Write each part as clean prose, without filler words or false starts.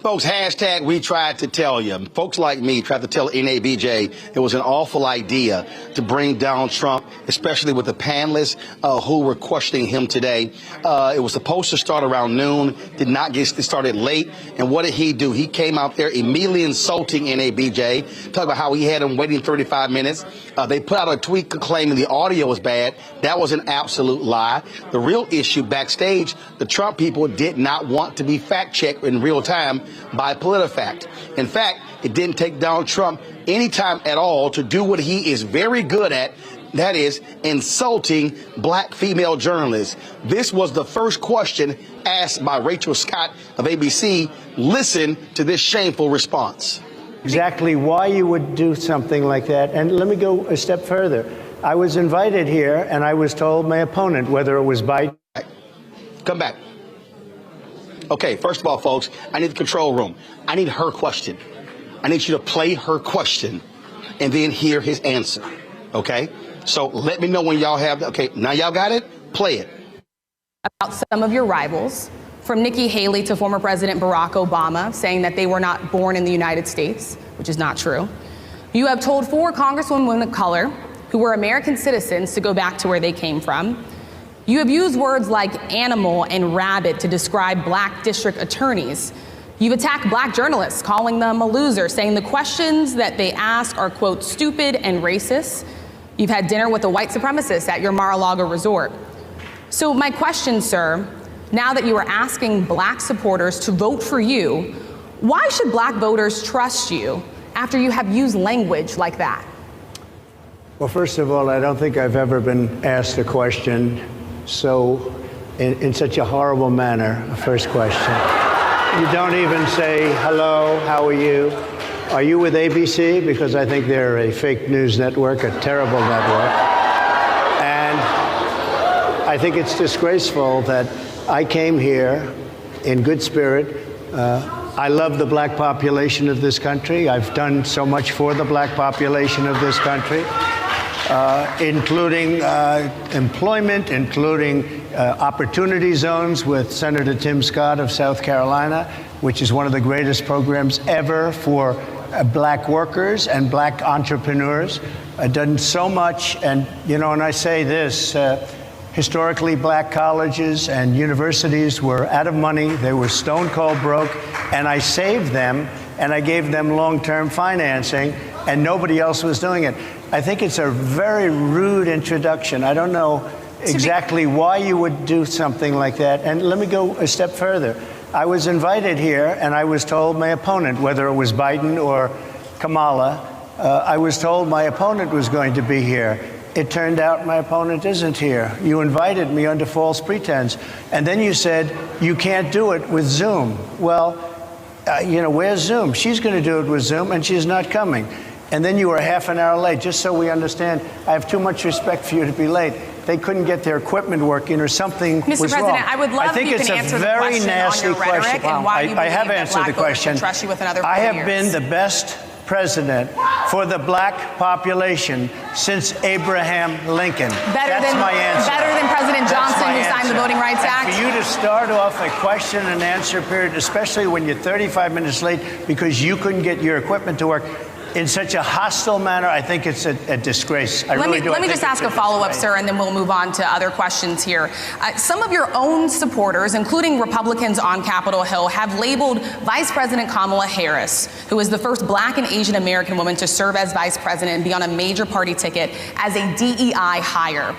Folks, hashtag we tried to tell you. Folks like me tried to tell NABJ it was an awful idea to bring Donald Trump, especially with the panelists who were questioning him today. It was supposed to start around noon, did not get started late. And what did he do? He came out there immediately insulting NABJ, talking about how he had him waiting 35 minutes. They put out a tweet claiming the audio was bad. That was an absolute lie. The real issue backstage, the Trump people did not want to be fact-checked in real time by PolitiFact. In fact, it didn't take Donald Trump any time at all to do what he is very good at, that is insulting black female journalists. This was the first question asked by Rachel Scott of ABC. Listen to this shameful response. Exactly why you would do something like that. And let me go a step further. I was invited here and I was told my opponent, whether it was Biden. Come back. Okay, first of all, folks, I need the control room. I need her question. I need you to play her question and then hear his answer. Okay? So let me know when y'all have, okay, now y'all got it? Play it. About some of your rivals, from Nikki Haley to former President Barack Obama, saying that they were not born in the United States, which is not true. You have told 4 congresswomen of color who were American citizens to go back to where they came from. You have used words like animal and rabbit to describe black district attorneys. You've attacked black journalists, calling them a loser, saying the questions that they ask are, quote, stupid and racist. You've had dinner with a white supremacist at your Mar-a-Lago resort. So my question, sir, now that you are asking black supporters to vote for you, why should black voters trust you after you have used language like that? Well, first of all, I don't think I've ever been asked a question so in such a horrible manner. First question. You don't even say, hello, how are you? Are you with ABC? Because I think they're a fake news network, a terrible network. And I think it's disgraceful that I came here in good spirit. I love the black population of this country. I've done so much for the black population of this country. Including employment, including opportunity zones with Senator Tim Scott of South Carolina, which is one of the greatest programs ever for black workers and black entrepreneurs. I've done so much, and and I say this, historically black colleges and universities were out of money, they were stone cold broke, and I saved them, and I gave them long-term financing, and nobody else was doing it. I think it's a very rude introduction. I don't know exactly why you would do something like that. And let me go a step further. I was invited here and I was told my opponent, whether it was Biden or Kamala, I was told my opponent was going to be here. It turned out my opponent isn't here. You invited me under false pretense. And then you said, you can't do it with Zoom. Well, where's Zoom? She's going to do it with Zoom and she's not coming. And then you were half an hour late, just so we understand. I have too much respect for you to be late. They couldn't get their equipment working or something was wrong. Mr. President, I would love if you can answer the question on your rhetoric and why you believe that black voters should trust you with another 4 years. I have been the best president for the black population since Abraham Lincoln. That's my answer. Better than President Johnson, who signed the Voting Rights Act? For you to start off a question and answer period, especially when you're 35 minutes late because you couldn't get your equipment to work, in such a hostile manner, I think it's a disgrace. Let me just ask a follow-up, sir, and then we'll move on to other questions here. Some of your own supporters, including Republicans on Capitol Hill, have labeled Vice President Kamala Harris, who is the first black and Asian American woman to serve as vice president and be on a major party ticket, as a DEI hire.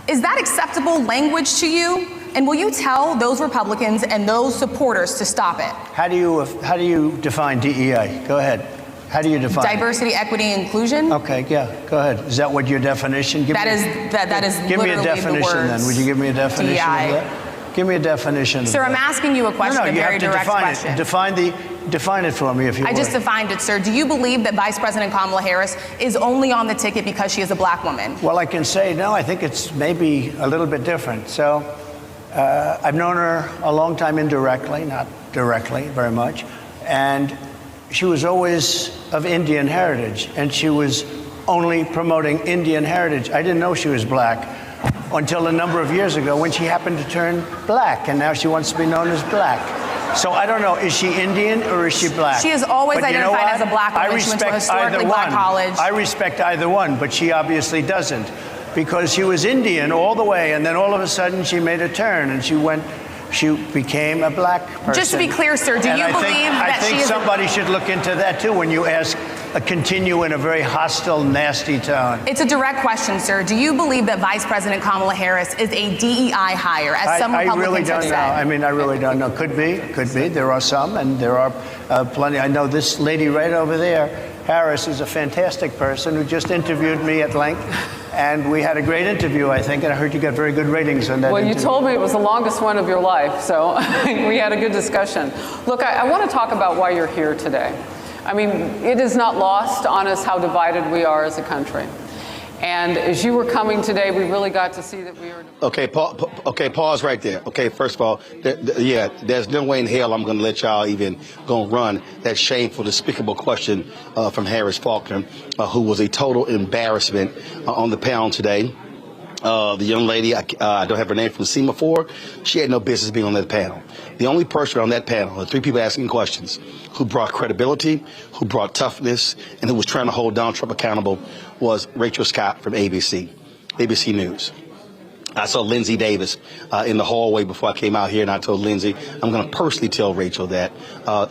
Is that acceptable language to you? And will you tell those Republicans and those supporters to stop it? How do you define DEI? Go ahead. How do you define diversity, equity, and inclusion? Okay, yeah, go ahead. Is that what your definition? That is give me a definition the words then. Would you give me a definition DEI. of that? Give me a definition. Sir, I'm asking you a question, a very direct question. Define it for me, if you would. I just defined it, sir. Do you believe that Vice President Kamala Harris is only on the ticket because she is a black woman? Well, I can say no. I think it's maybe a little bit different. So I've known her a long time indirectly, not directly very much, and she was always of Indian heritage, and she was only promoting Indian heritage. I didn't know she was black until a number of years ago when she happened to turn black, and now she wants to be known as black. So I don't know, is she Indian or is she black? She is always But you know identified as what? a black woman. I She went to a respect historically either black one. college. I respect either one, but she obviously doesn't, because she was Indian all the way, and then all of a sudden she made a turn and she became a black person. Just to be clear, sir, do And you I believe that think she is somebody should look into that too when you ask continue in a very hostile, nasty tone. It's a direct question, sir. Do you believe that Vice President Kamala Harris is a DEI hire, as some I really Republicans don't have know. said? I mean, I really don't know. Could be. There are some, and there are plenty. I know this lady right over there, Harris, is a fantastic person who just interviewed me at length. And we had a great interview, I think, and I heard you got very good ratings on that Well, interview. you told me it was the longest one of your life, so we had a good discussion. Look, I want to talk about why you're here today. I mean, it is not lost on us how divided we are as a country. And as you were coming today, we really got to see that we are... Okay, pause right there. Okay, first of all, there's no way in hell I'm going to let y'all even go and run that shameful, despicable question from Harris Faulkner, who was a total embarrassment on the panel today. The young lady, I don't have her name, from Semaphore, she had no business being on that panel. The only person on that panel, the three people asking questions, who brought credibility, who brought toughness, and who was trying to hold Donald Trump accountable was Rachel Scott from ABC News. I saw Lindsay Davis in the hallway before I came out here, and I told Lindsay, I'm going to personally tell Rachel that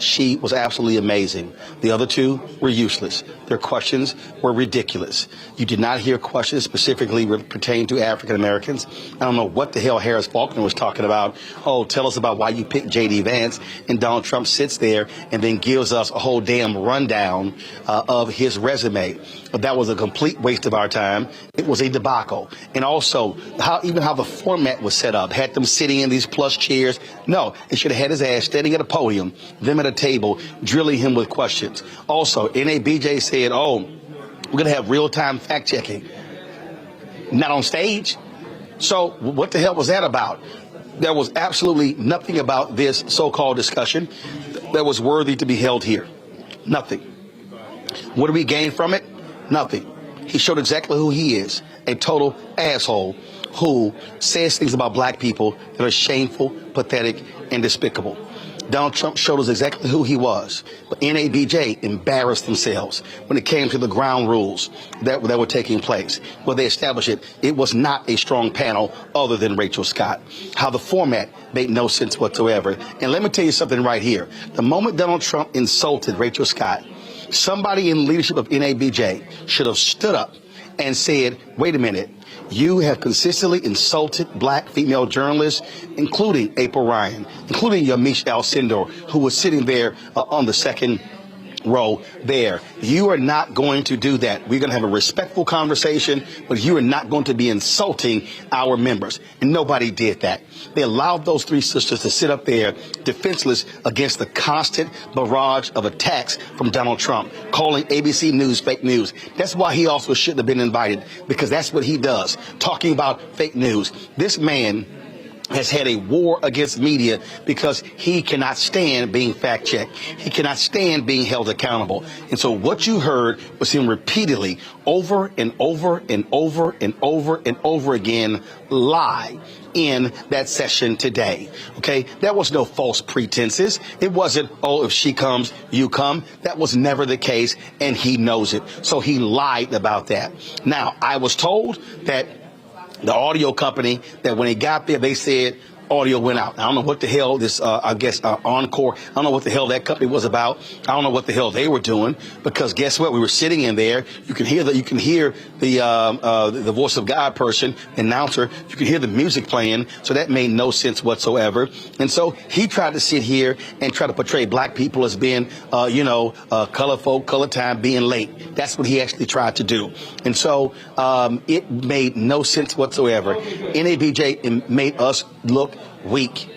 she was absolutely amazing. The other two were useless. Their questions were ridiculous. You did not hear questions specifically pertaining to African Americans. I don't know what the hell Harris Faulkner was talking about. Oh, tell us about why you picked J.D. Vance. And Donald Trump sits there and then gives us a whole damn rundown of his resume. But that was a complete waste of our time. It was a debacle. And also, how the format was set up, had them sitting in these plush chairs. No, it should have had his ass standing at a podium, them at a table, drilling him with questions. Also, NABJ said, oh, we're going to have real-time fact-checking. Not on stage. So what the hell was that about? There was absolutely nothing about this so-called discussion that was worthy to be held here. Nothing. What do we gain from it? Nothing. He showed exactly who he is, a total asshole who says things about black people that are shameful, pathetic, and despicable. Donald Trump showed us exactly who he was, but NABJ embarrassed themselves when it came to the ground rules that were taking place. Well, they established it was not a strong panel other than Rachel Scott. How the format made no sense whatsoever. And let me tell you something right here. The moment Donald Trump insulted Rachel Scott, somebody in leadership of NABJ should have stood up and said, wait a minute, you have consistently insulted black female journalists, including April Ryan, including Yamiche Alcindor, who was sitting there on the second row there. You are not going to do that. We're going to have a respectful conversation, but you are not going to be insulting our members. And nobody did that. They allowed those three sisters to sit up there defenseless against the constant barrage of attacks from Donald Trump, calling ABC News fake news. That's why he also shouldn't have been invited, because that's what he does, talking about fake news. This man has had a war against media because he cannot stand being fact-checked. He cannot stand being held accountable. And so what you heard was him repeatedly, over and over and over and over and over again, lie in that session today. Okay? That was no false pretenses. It wasn't, oh, if she comes, you come. That was never the case, and he knows it. So he lied about that. Now, I was told that the audio company, that when they got there, they said audio went out. I don't know what the hell this, Encore, I don't know what the hell that company was about. I don't know what the hell they were doing, because guess what? We were sitting in there. You can hear the voice of God person, announcer. You can hear the music playing. So that made no sense whatsoever. And so he tried to sit here and try to portray black people as being, color folk, color time, being late. That's what he actually tried to do. And so it made no sense whatsoever. NABJ made us look weak.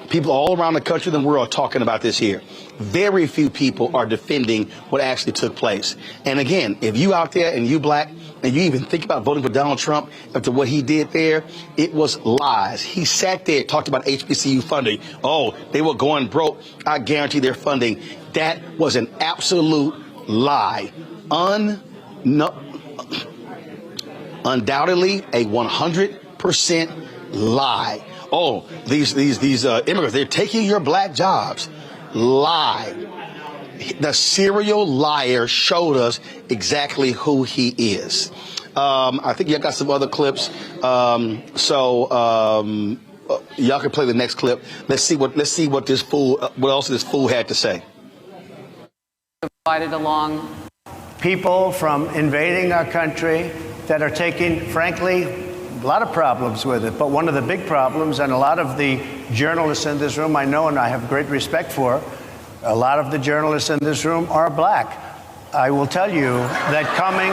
People all around the country and the world are talking about this here. Very few people are defending what actually took place. And again, if you out there and you black and you even think about voting for Donald Trump after what he did there, it was lies. He sat there, talked about HBCU funding. Oh, they were going broke. I guarantee their funding. That was an absolute lie. Undoubtedly a 100% lie. oh, these immigrants, they're taking your black jobs. Lie. The serial liar showed us exactly who he is. I think you got some other clips. Y'all can play the next clip. Let's see what this fool, what else this fool had to say. Divided along. People from invading our country that are taking, frankly, a lot of problems with it. But one of the big problems, and a lot of the journalists in this room I know and I have great respect for, a lot of the journalists in this room are black. I will tell you that coming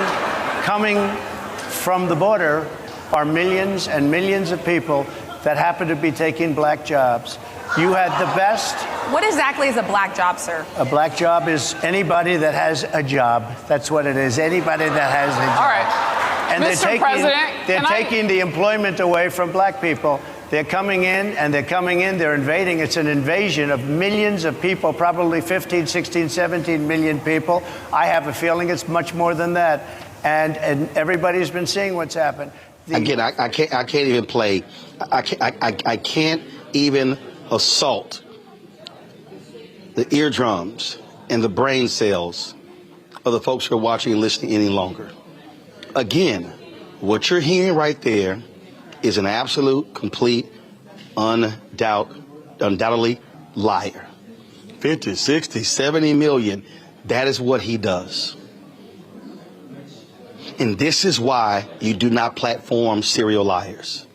from the border are millions and millions of people that happen to be taking black jobs. You had the best. What exactly is a black job, sir? A black job is anybody that has a job. That's what it is. Anybody that has a job. All right. And Mr. President, they're taking the employment away from black people. They're coming in, they're invading. It's an invasion of millions of people, probably 15, 16, 17 million people. I have a feeling it's much more than that. And everybody's been seeing what's happened. Again, I can't even play. I can't even assault the eardrums and the brain cells of the folks who are watching and listening any longer. Again, what you're hearing right there is an absolute, complete, undoubtedly liar. 50, 60, 70 million. That is what he does. And this is why you do not platform serial liars,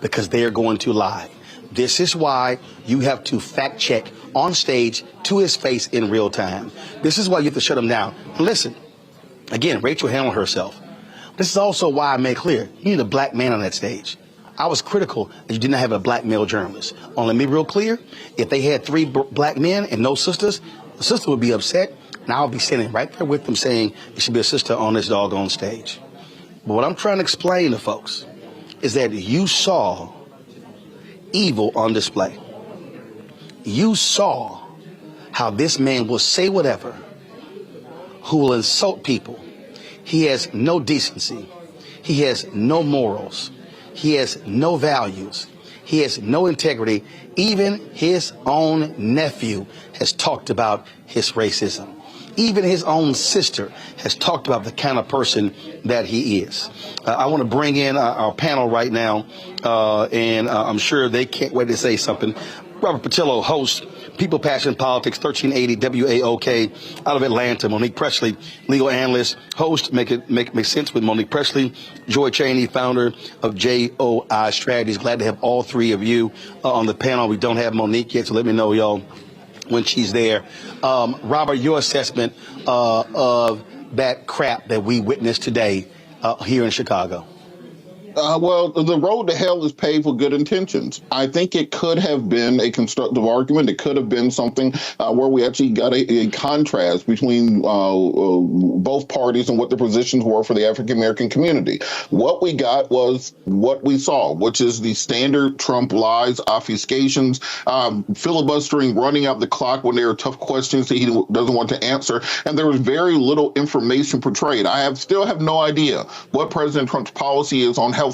because they are going to lie. This is why you have to fact check on stage to his face in real time. This is why you have to shut him down. And listen, again, Rachel handled herself. This is also why I made clear you need a black man on that stage. I was critical that you did not have a black male journalist. Let me be real clear. If they had 3 black men and no sisters, the sister would be upset. And I'll be sitting right there with them saying there should be a sister on this doggone stage. But what I'm trying to explain to folks is that you saw evil on display. You saw how this man will say whatever, who will insult people. He has no decency. He has no morals. He has no values. He has no integrity. Even his own nephew has talked about his racism. Even his own sister has talked about the kind of person that he is. I want to bring in our panel right now, and I'm sure they can't wait to say something. Robert Patillo, host, People, Passion, Politics, 1380 WAOK, out of Atlanta. Monique Presley, legal analyst, host, Make Sense with Monique Presley. Joy Cheney, founder of JOI Strategies. Glad to have all 3 of you on the panel. We don't have Monique yet, so let me know, y'all, when she's there. Robert, your assessment of that crap that we witnessed today here in Chicago. Well, the road to hell is paved with good intentions. I think it could have been a constructive argument. It could have been something where we actually got a contrast between both parties and what the positions were for the African-American community. What we got was what we saw, which is the standard Trump lies, obfuscations, filibustering, running out the clock when there are tough questions that he doesn't want to answer. And there was very little information portrayed. I still have no idea what President Trump's policy is on healthcare.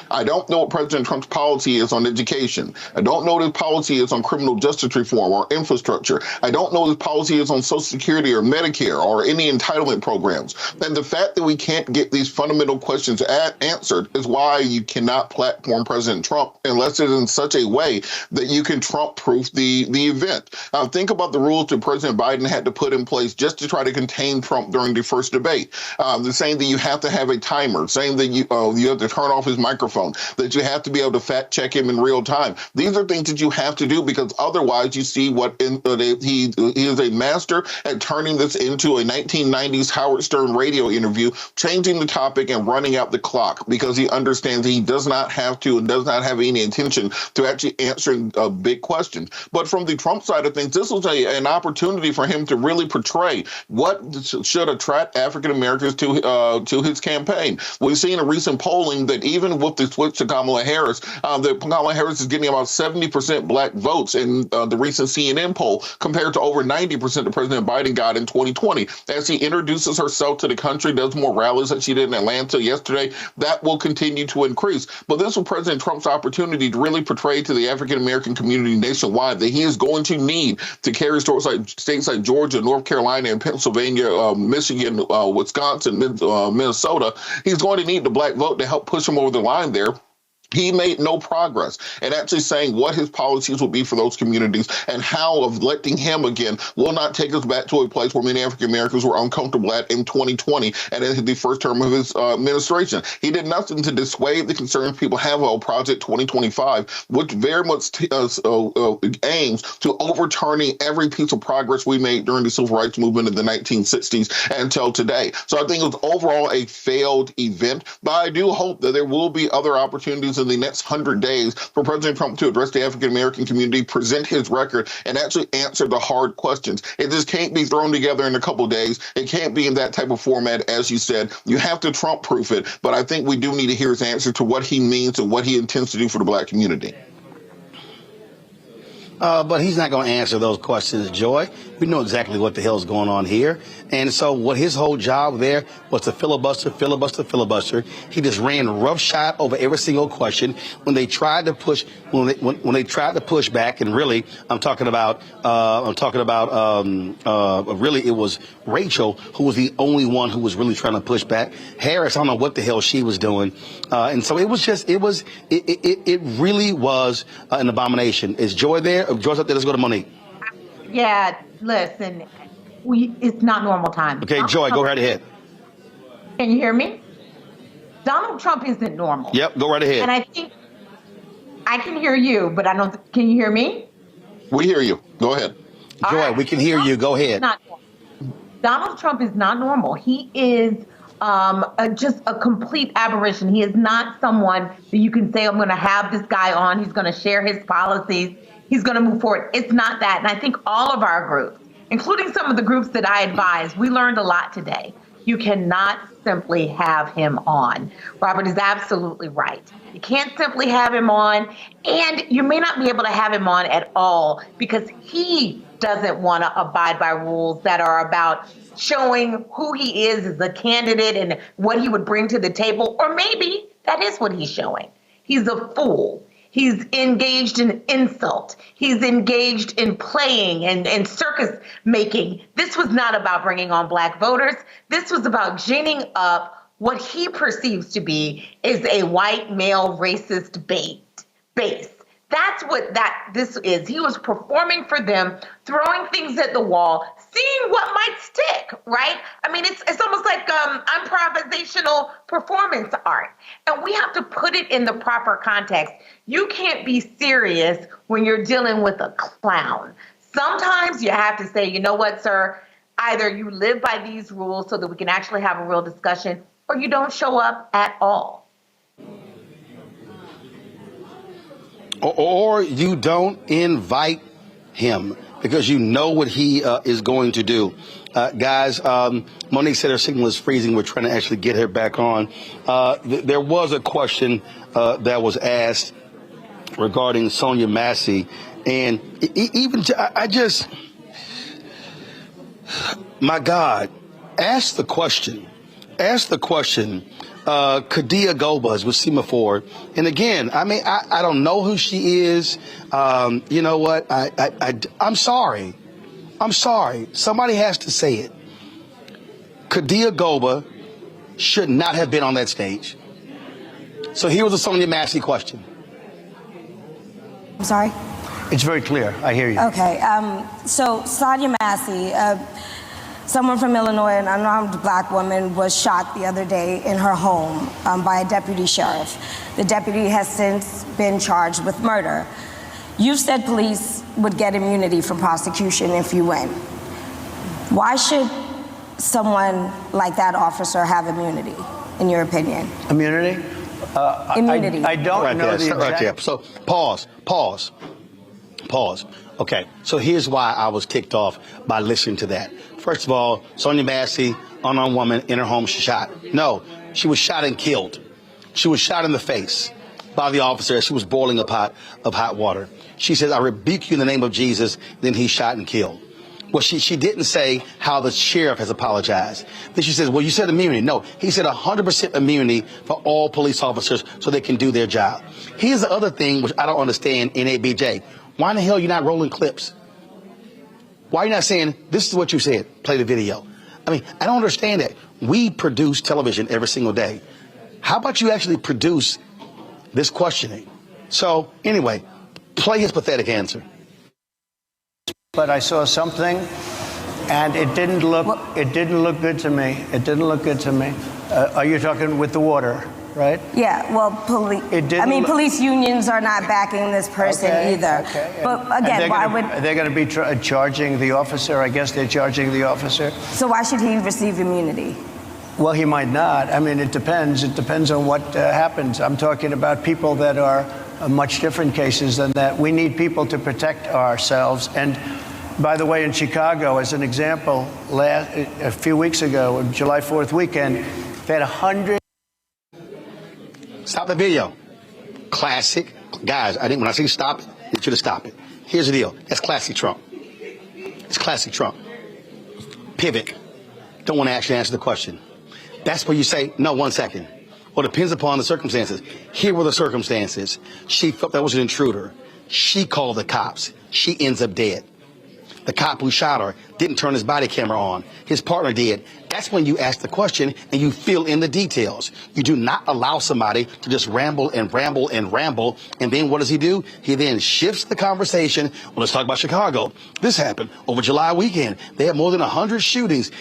I don't know what President Trump's policy is on education. I don't know what his policy is on criminal justice reform or infrastructure. I don't know what his policy is on Social Security or Medicare or any entitlement programs. And the fact that we can't get these fundamental questions answered is why you cannot platform President Trump unless it's in such a way that you can Trump-proof the event. Think about the rules that President Biden had to put in place just to try to contain Trump during the first debate. The saying that you have to have a timer, saying that you have to turn off his microphone, that you have to be able to fact check him in real time. These are things that you have to do because otherwise you see he is a master at turning this into a 1990s Howard Stern radio interview, changing the topic and running out the clock because he understands he does not have to and does not have any intention to actually answering big questions. But from the Trump side of things, this was an opportunity for him to really portray what should attract African Americans to his campaign. We've seen a recent polling that that even with the switch to Kamala Harris, that Kamala Harris is getting about 70% black votes in the recent CNN poll, compared to over 90% that President Biden got in 2020. As she introduces herself to the country, does more rallies that she did in Atlanta yesterday, that will continue to increase. But this was President Trump's opportunity to really portray to the African-American community nationwide that he is going to need to carry states like Georgia, North Carolina, and Pennsylvania, Michigan, Wisconsin, Minnesota. He's going to need the black vote to help push him over the line there. He made no progress in actually saying what his policies will be for those communities, and how electing him again will not take us back to a place where many African Americans were uncomfortable at in 2020 and in the first term of his administration. He did nothing to dissuade the concerns people have about Project 2025, which very much aims to overturning every piece of progress we made during the civil rights movement in the 1960s until today. So I think it was overall a failed event, but I do hope that there will be other opportunities in the next 100 days for President Trump to address the African-American community, present his record, and actually answer the hard questions. It just can't be thrown together in a couple of days. It can't be in that type of format, as you said. You have to Trump-proof it, but I think we do need to hear his answer to what he means and what he intends to do for the black community. But he's not going to answer those questions, Joy. We know exactly what the hell's going on here. And so what his whole job there was to filibuster. He just ran roughshod over every single question. When they tried to push, when they tried to push back, and really, really it was Rachel who was the only one who was really trying to push back. Harris, I don't know what the hell she was doing. And so it really was an abomination. Is Joy there? Joy's up there. Let's go to Monique. Yeah, listen, it's not normal time. Okay, Joy, go right ahead. Can you hear me? Donald Trump isn't normal. Yep, go right ahead. And I think I can hear you, but I don't. Can you hear me? We hear you. Go ahead. Joy, right. We can hear you. Go ahead. Donald Trump is not normal. He is just a complete aberration. He is not someone that you can say, I'm going to have this guy on. He's going to share his policies. He's going to move forward. It's not that. And I think all of our groups, including some of the groups that I advise, we learned a lot today. You cannot simply have him on. Robert is absolutely right. You can't simply have him on, and you may not be able to have him on at all because he doesn't want to abide by rules that are about showing who he is as a candidate and what he would bring to the table. Or maybe that is what he's showing. He's a fool. He's engaged in insult. He's engaged in playing and circus making. This was not about bringing on black voters. This was about ginning up what he perceives to be is a white male racist base. That's what this is. He was performing for them, throwing things at the wall, seeing what might stick, right? I mean, it's almost like improvisational performance art. And we have to put it in the proper context. You can't be serious when you're dealing with a clown. Sometimes you have to say, you know what, sir, either you live by these rules so that we can actually have a real discussion, or you don't show up at all. Or you don't invite him because you know what he is going to do. Guys, Monique said her signal is freezing. We're trying to actually get her back on. There was a question that was asked regarding Sonia Massey. And my God, ask the question. Kadia Gobas with Semaphore. And again, I mean, I don't know who she is. You know what? I'm sorry. Somebody has to say it. Kadia Goba should not have been on that stage. So here was a Sonia Massey question. I'm sorry? It's very clear. I hear you. Okay. So Sonia Massey, someone from Illinois, an unarmed black woman, was shot the other day in her home by a deputy sheriff. The deputy has since been charged with murder. You've said police would get immunity from prosecution if you win. Why should someone like that officer have immunity, in your opinion? Immunity? Immunity. I don't know the exact... Right there. So pause. Okay, so here's why I was ticked off by listening to that. First of all, Sonia Massey, unarmed woman in her home, shot. No, she was shot and killed. She was shot in the face by the officer as she was boiling a pot of hot water. She says, I rebuke you in the name of Jesus. Then he shot and killed. Well, she didn't say how the sheriff has apologized. Then she says, well, you said immunity. No, he said 100% immunity for all police officers so they can do their job. Here's the other thing which I don't understand in NABJ. Why in the hell are you not rolling clips? Why are you not saying, this is what you said, play the video? I mean, I don't understand that. We produce television every single day. How about you actually produce this questioning? So anyway, play his pathetic answer. But I saw something, and it didn't look good to me. It didn't look good to me. Are you talking with the water, right? Yeah, well, police unions are not backing this person either. Okay. But again, they're going to be charging the officer? I guess they're charging the officer. So why should he receive immunity? Well, he might not. I mean, it depends. It depends on what happens. I'm talking about people that are much different cases than that. We need people to protect ourselves. And by the way, in Chicago, as an example, a few weeks ago, July 4th weekend, they had 100. Stop the video. Classic. Guys, when I say stop it, you should have stopped it. Here's the deal. That's classic Trump. It's classic Trump. Pivot. Don't want to actually answer the question. That's where you say, no, 1 second. Well, it depends upon the circumstances. Here were the circumstances. She felt that was an intruder. She called the cops. She ends up dead. The cop who shot her didn't turn his body camera on. His partner did. That's when you ask the question and you fill in the details. You do not allow somebody to just ramble and ramble and ramble. And then what does he do? He then shifts the conversation. Well, let's talk about Chicago. This happened over July weekend. They had more than 100 shootings.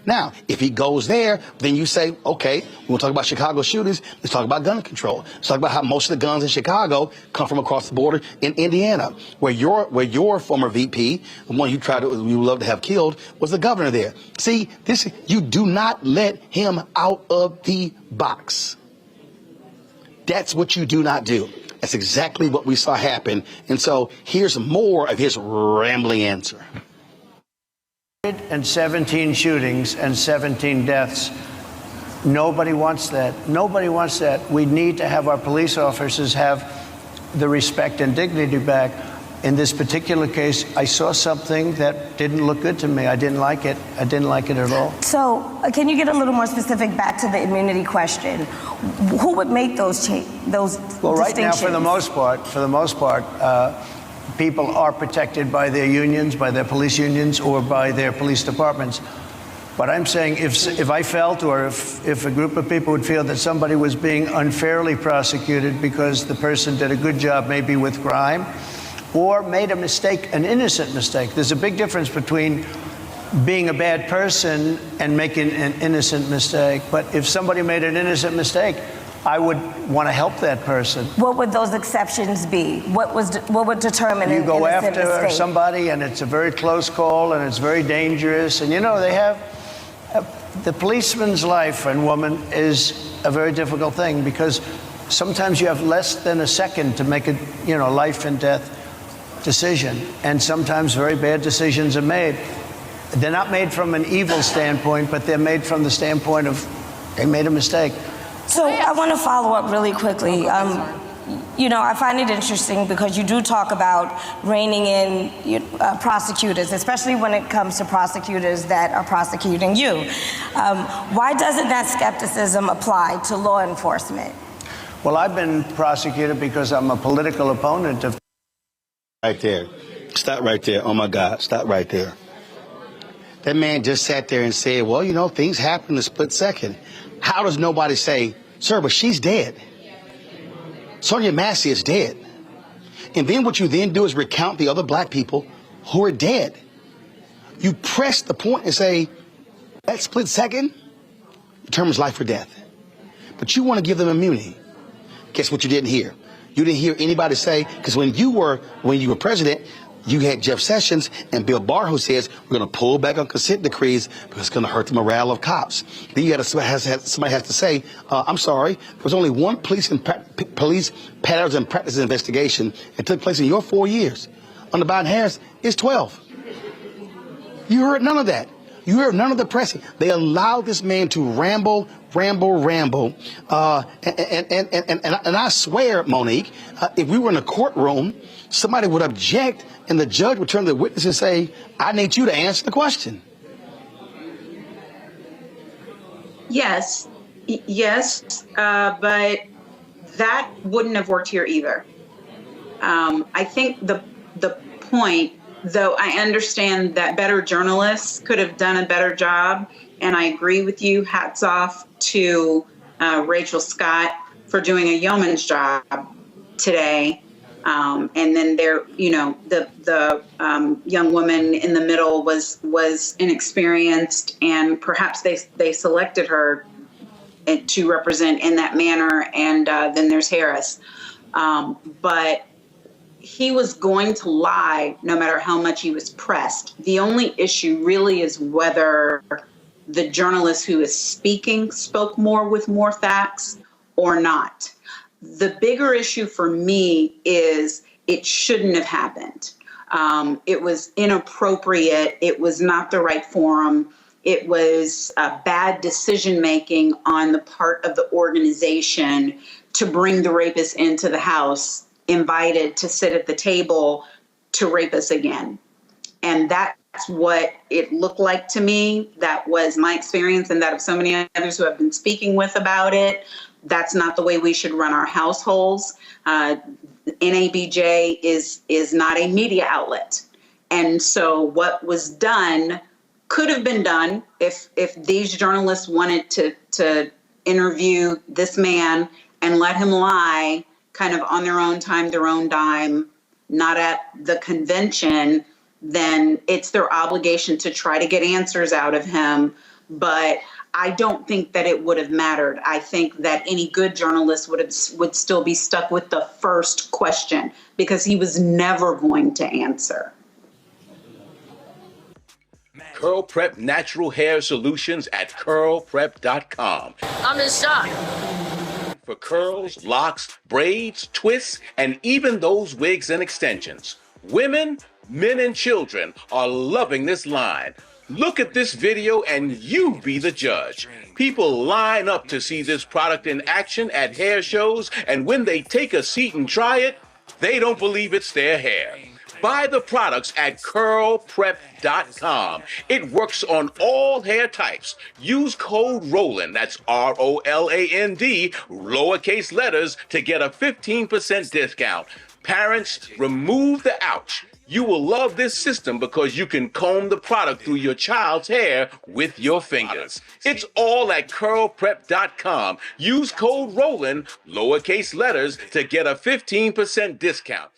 Now, if he goes there, then you say, okay, we'll talk about Chicago shootings. Let's talk about gun control. Let's talk about how most of the guns in Chicago come from across the border in Indiana, where your former VP, the one you love to have killed, was the governor there. See, you do not let him out of the box. That's what you do not do. That's exactly what we saw happen. And so here's more of his rambling answer. 17 shootings and 17 deaths. Nobody wants that. Nobody wants that. We need to have our police officers have the respect and dignity back. In this particular case, I saw something that didn't look good to me. I didn't like it. I didn't like it at all. So can you get a little more specific back to the immunity question? Who would make those Well, right now, for the most part, people are protected by their unions, by their police unions, or by their police departments. But I'm saying if I felt, or if a group of people would feel that somebody was being unfairly prosecuted because the person did a good job maybe with crime, or made a mistake, an innocent mistake. There's a big difference between being a bad person and making an innocent mistake. But if somebody made an innocent mistake, I would want to help that person. What would those exceptions be? What would determine an innocent mistake? You go after somebody and it's a very close call and it's very dangerous. And they have, the policeman's life and woman is a very difficult thing, because sometimes you have less than a second to make a life and death decision, and sometimes very bad decisions are made. They're not made from an evil standpoint, but they're made from the standpoint of they made a mistake. So I want to follow up really quickly. I find it interesting because you do talk about reining in prosecutors, especially when it comes to prosecutors that are prosecuting you. Why doesn't that skepticism apply to law enforcement? Well, I've been prosecuted because I'm a political opponent of. Right there. Stop right there. Oh, my God. Stop right there. That man just sat there and said, well, things happen in a split second. How does nobody say, sir, but she's dead? Sonia Massey is dead. And then what you then do is recount the other black people who are dead. You press the point and say, that split second determines life or death. But you want to give them immunity. Guess what you didn't hear? You didn't hear anybody say, because when you were president, you had Jeff Sessions and Bill Barr who says we're going to pull back on consent decrees because it's going to hurt the morale of cops. Then you somebody has to say, I'm sorry, there was only one police patterns and practices investigation that took place in your 4 years. Under Biden Harris, it's 12. You heard none of that. You hear none of the press. They allowed this man to ramble. And I swear, Monique, if we were in a courtroom, somebody would object and the judge would turn to the witness and say, I need you to answer the question. Yes, but that wouldn't have worked here either. I think the point, though I understand that better journalists could have done a better job, and I agree with you, hats off to Rachel Scott for doing a yeoman's job today. And then there, the young woman in the middle was inexperienced, and perhaps they selected her to represent in that manner. And then there's Harris. But he was going to lie no matter how much he was pressed. The only issue really is whether the journalist who is speaking spoke more with more facts or not. The bigger issue for me is it shouldn't have happened. It was inappropriate. It was not the right forum. It was bad decision-making on the part of the organization to bring the rapist into the house, invited to sit at the table to rape us again. And that's what it looked like to me. That was my experience and that of so many others who have been speaking with about it. That's not the way we should run our households. NABJ is not a media outlet. And so what was done could have been done if these journalists wanted to interview this man and let him lie kind of on their own time, their own dime, not at the convention, then it's their obligation to try to get answers out of him. But I don't think that it would have mattered. I think that any good journalist would still be stuck with the first question because he was never going to answer. Curl Prep Natural Hair Solutions at curlprep.com. I'm in shock. For curls, locks, braids, twists, and even those wigs and extensions. Women, men, and children are loving this line. Look at this video and you be the judge. People line up to see this product in action at hair shows, and when they take a seat and try it, they don't believe it's their hair. Buy the products at curlprep.com. It works on all hair types. Use code ROLAND, that's ROLAND, lowercase letters, to get a 15% discount. Parents, remove the ouch. You will love this system because you can comb the product through your child's hair with your fingers. It's all at curlprep.com. Use code ROLAND, lowercase letters, to get a 15% discount.